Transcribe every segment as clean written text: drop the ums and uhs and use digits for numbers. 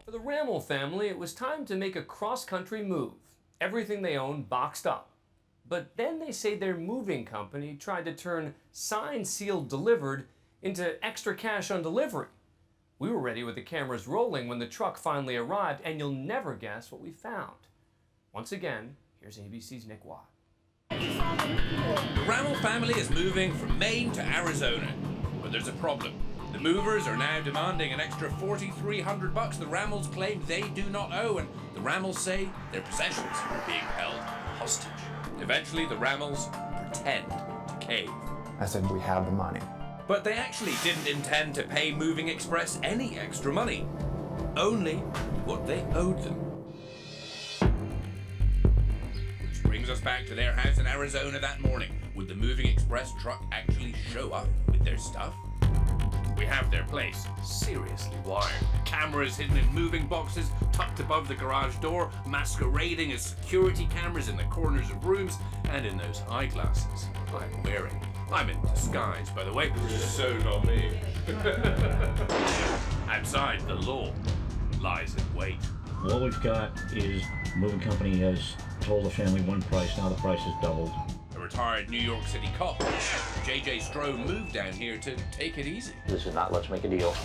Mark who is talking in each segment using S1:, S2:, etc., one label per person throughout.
S1: For the Rammel family, it was time to make a cross-country move. Everything they owned boxed up. But then they say their moving company tried to turn signed, sealed, delivered into extra cash on delivery. We were ready with the cameras rolling when the truck finally arrived, and you'll never guess what we found. Once again, here's ABC's Nick Watt.
S2: The Rammel family is moving from Maine to Arizona, but there's a problem. The movers are now demanding an extra $4,300 the Rammels claim they do not owe, and the Rammels say their possessions are being held hostage. Eventually, the Rammels pretend to cave.
S3: I said, we have the money.
S2: But they actually didn't intend to pay Moving Express any extra money, only what they owed them. Which brings us back to their house in Arizona that morning. Would the Moving Express truck actually show up with their stuff? We have their place seriously wired. Cameras hidden in moving boxes, tucked above the garage door, masquerading as security cameras in the corners of rooms, and in those eyeglasses I'm wearing. I'm in disguise, by the way. So not me. Outside, the law lies in wait.
S4: What we've got is the moving company has told the family one price, now the price is doubled.
S2: A retired New York City cop, J.J. Stroh, moved down here to take it easy.
S4: This is not let's make a deal.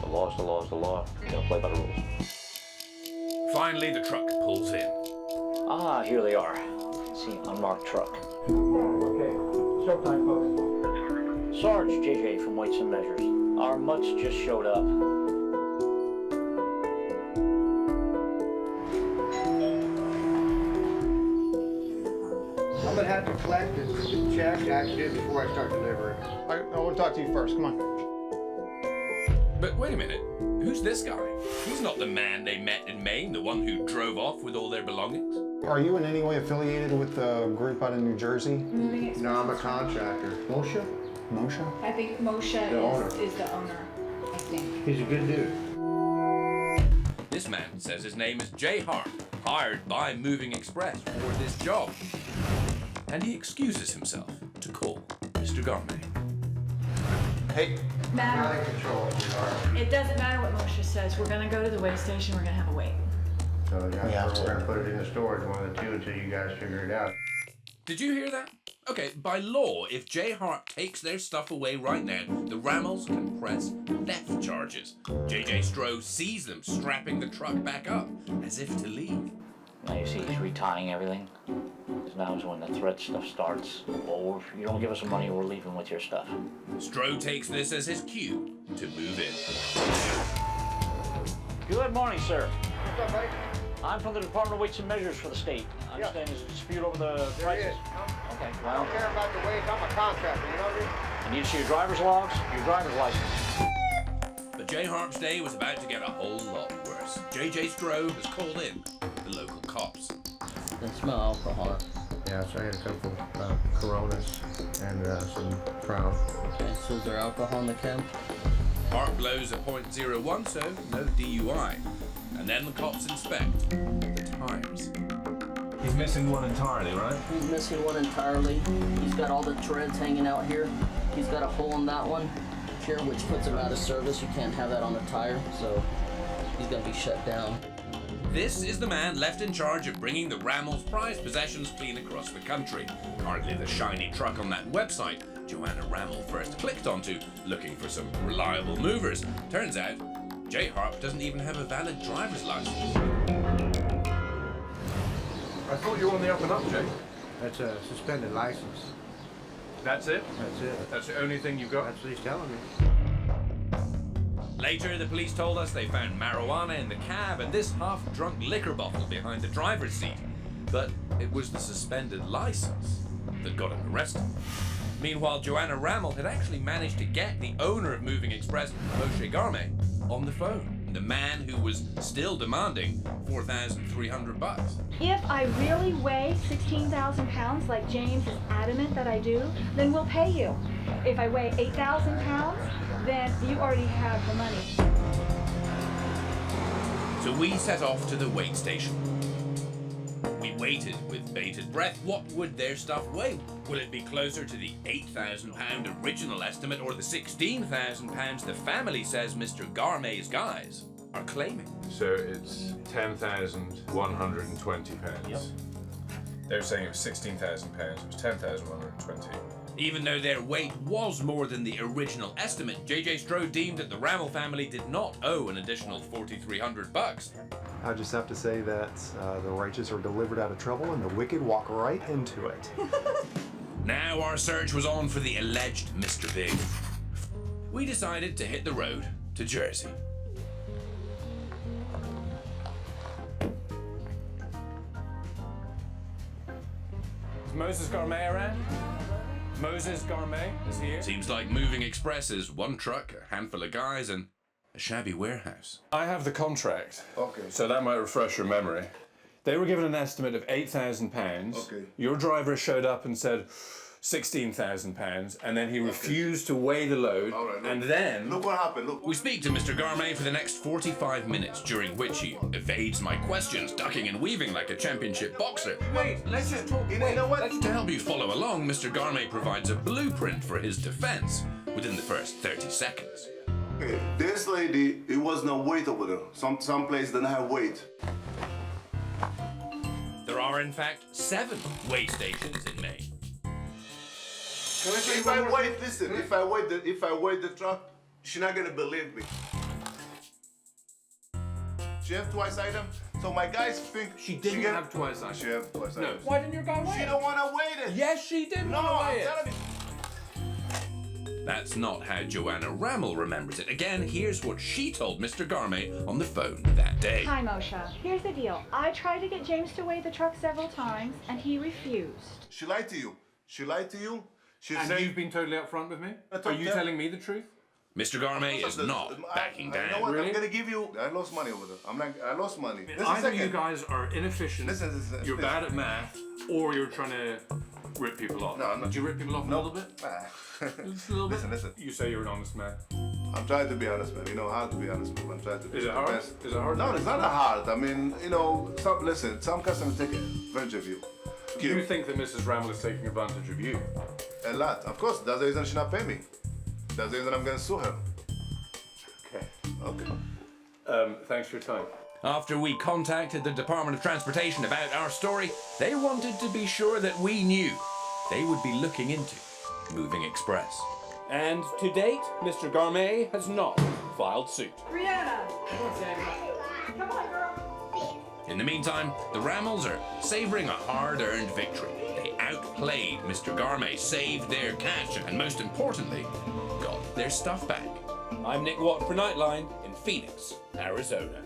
S4: The law is the law is the law. You're gonna play by the rules.
S2: Finally, the truck pulls in.
S4: Ah, here they are. See, unmarked truck.
S5: Okay, showtime, folks.
S4: Sarge JJ from Weights and Measures. Our mutts just showed up.
S5: I'm gonna have to collect this check. I can do it before I start delivering.
S3: I want to talk to you first, come on.
S2: But wait a minute, who's this guy? He's not the man they met in Maine, the one who drove off with all their belongings.
S3: Are you in any way affiliated with the group out in New Jersey?
S5: No, I'm a contractor. Moshe?
S3: Moshe?
S6: I think Moshe is the owner, I think.
S5: He's a good dude.
S2: This man says his name is Jay Hart, hired by Moving Express for this job. And he excuses himself to call Mr. Garme.
S3: Hey.
S6: Matter.
S5: Out of control, sweetheart.
S6: It doesn't matter what Moshe says. We're gonna go to the weigh station. We're gonna have a wait.
S5: So
S3: We have to.
S5: we're gonna put it in the storage, one of the two, until you guys figure it out.
S2: Did you hear that? Okay, by law, if Jay Hart takes their stuff away right now, the Rammels can press theft charges. J.J. Stroh sees them strapping the truck back up, as if to leave.
S4: Now you see he's retying everything. Because now is when the threat stuff starts. Well, if you don't give us the money, we're leaving with your stuff.
S2: Stroh takes this as his cue to move in.
S4: Good morning, sir.
S5: What's up, buddy?
S4: I'm from the Department of Weights and Measures for the state. I understand there's a dispute over the
S5: There
S4: prices.
S5: is.
S4: Okay,
S5: I
S4: well,
S5: don't care about the weight. I'm a contractor, you know me?
S4: I need to see your driver's logs, your driver's license.
S2: But Jay Hart's day was about to get a whole lot worse. J.J. Stroh has called in the local cops.
S7: They smell alcohol.
S5: Yeah, so I had a couple Coronas and some Crown.
S7: Okay, so is there alcohol in the can?
S2: Hart blows a .01, so no DUI. And then the cops inspect the tires.
S8: He's missing one entirely, right?
S7: He's missing one entirely. He's got all the treads hanging out here. He's got a hole in that one here, which puts him out of service. You can't have that on the tire, so he's gonna be shut down.
S2: This is the man left in charge of bringing the Rammels' prized possessions clean across the country. Hardly the shiny truck on that website Joanna Rammel first clicked onto, looking for some reliable movers. Turns out, Jay Hart doesn't even have a valid driver's license.
S8: I thought you were on the up and up, Jay.
S5: That's a suspended license.
S8: That's it?
S5: That's it.
S8: That's the only thing you've got?
S5: That's what he's telling me.
S2: Later, the police told us they found marijuana in the cab and this half-drunk liquor bottle behind the driver's seat. But it was the suspended license that got him arrested. Meanwhile, Joanna Rammel had actually managed to get the owner of Moving Express, Moshe Garme, on the phone. The man who was still demanding $4,300.
S9: If I really weigh 16,000 pounds, like James is adamant that I do, then we'll pay you. If I weigh 8,000 pounds, then you already have the money.
S2: So we set off to the weigh station. We waited with bated breath. What would their stuff weigh? Will it be closer to the £8,000 original estimate or the £16,000 the family says Mr. Garme's guys are claiming?
S8: So it's £10,120.
S7: Yep.
S8: They were saying it was £16,000. It was 10,120.
S2: Even though their weight was more than the original estimate, JJ Strode deemed that the Rammel family did not owe an additional $4,300.
S3: I just have to say that the righteous are delivered out of trouble and the wicked walk right into it.
S2: Now our search was on for the alleged Mr. Big. We decided to hit the road to Jersey.
S8: Is Moses Gourmet around? Moses Gourmet is here.
S2: Seems like Moving Express is one truck, a handful of guys, and a shabby warehouse.
S8: I have the contract.
S3: Okay.
S8: So that might refresh your memory. They were given an estimate of £8,000.
S3: Okay.
S8: Your driver showed up and said £16,000, and then he refused to weigh the load.
S3: All right, look.
S8: And then
S3: Look what happened, look.
S2: We speak to Mr. Gourmet for the next 45 minutes, during which he evades my questions, ducking and weaving like a championship boxer.
S8: wait, let's just talk.
S3: You know what?
S2: To help you follow along, Mr. Gourmet provides a blueprint for his defense within the first 30 seconds.
S10: Okay, this lady, it was no weight over there. Some place didn't have weight.
S2: There are, in fact, 7 weigh stations in Maine.
S10: If I wait, listen, if I wait the truck, she's not gonna believe me. She have twice item, so my guys think
S8: She didn't have twice item.
S10: She have twice item.
S8: Why didn't your guy weigh
S10: She
S8: it?
S10: don't wanna wait it.
S8: Yes, she did
S10: No,
S8: want to
S10: I'm
S8: weigh it.
S10: telling you.
S2: That's not how Joanna Rammel remembers it. Again, here's what she told Mr. Gourmet on the phone that day.
S9: Hi, Moshe. Here's the deal. I tried to get James to weigh the truck several times, and he refused.
S10: She lied to you. She lied to you. She
S8: And
S10: said
S8: you've been totally upfront with me?
S10: I
S8: Are
S10: told
S8: you
S10: them-
S8: telling me the truth?
S2: Mr. Gourmet is not backing
S10: You know
S2: down.
S10: what?
S8: Really?
S10: I'm gonna give you. I lost money over there. I lost money. Listen a
S8: Either
S10: second.
S8: you guys are inefficient,
S10: Listen,
S8: you're bad at math, or you're trying to rip people off.
S10: No, I'm not.
S8: Did you rip people off a little bit? Just a little bit?
S10: Listen.
S8: You say you're an honest man.
S10: I'm trying to be honest, man. You know how to be honest, man. I'm trying to be
S8: Is it
S10: the
S8: hard?
S10: best.
S8: Is it hard?
S10: No, it's not that hard. I mean, you know, some customers take advantage of you.
S8: Do you think that Mrs. Rammel is taking advantage of you?
S10: A lot. Of course, that's the reason she not pay me. That's the reason I'm gonna sue her.
S8: Okay.
S10: Okay.
S8: Thanks for your time.
S2: After we contacted the Department of Transportation about our story, they wanted to be sure that we knew they would be looking into Moving Express.
S11: And to date, Mr. Gourmet has not filed suit.
S6: Brianna! Come on, girl.
S2: In the meantime, the Rammels are savoring a hard-earned victory. They outplayed Mr. Gourmet, saved their cash, and most importantly, got their stuff back.
S11: I'm Nick Watt for Nightline in Phoenix, Arizona.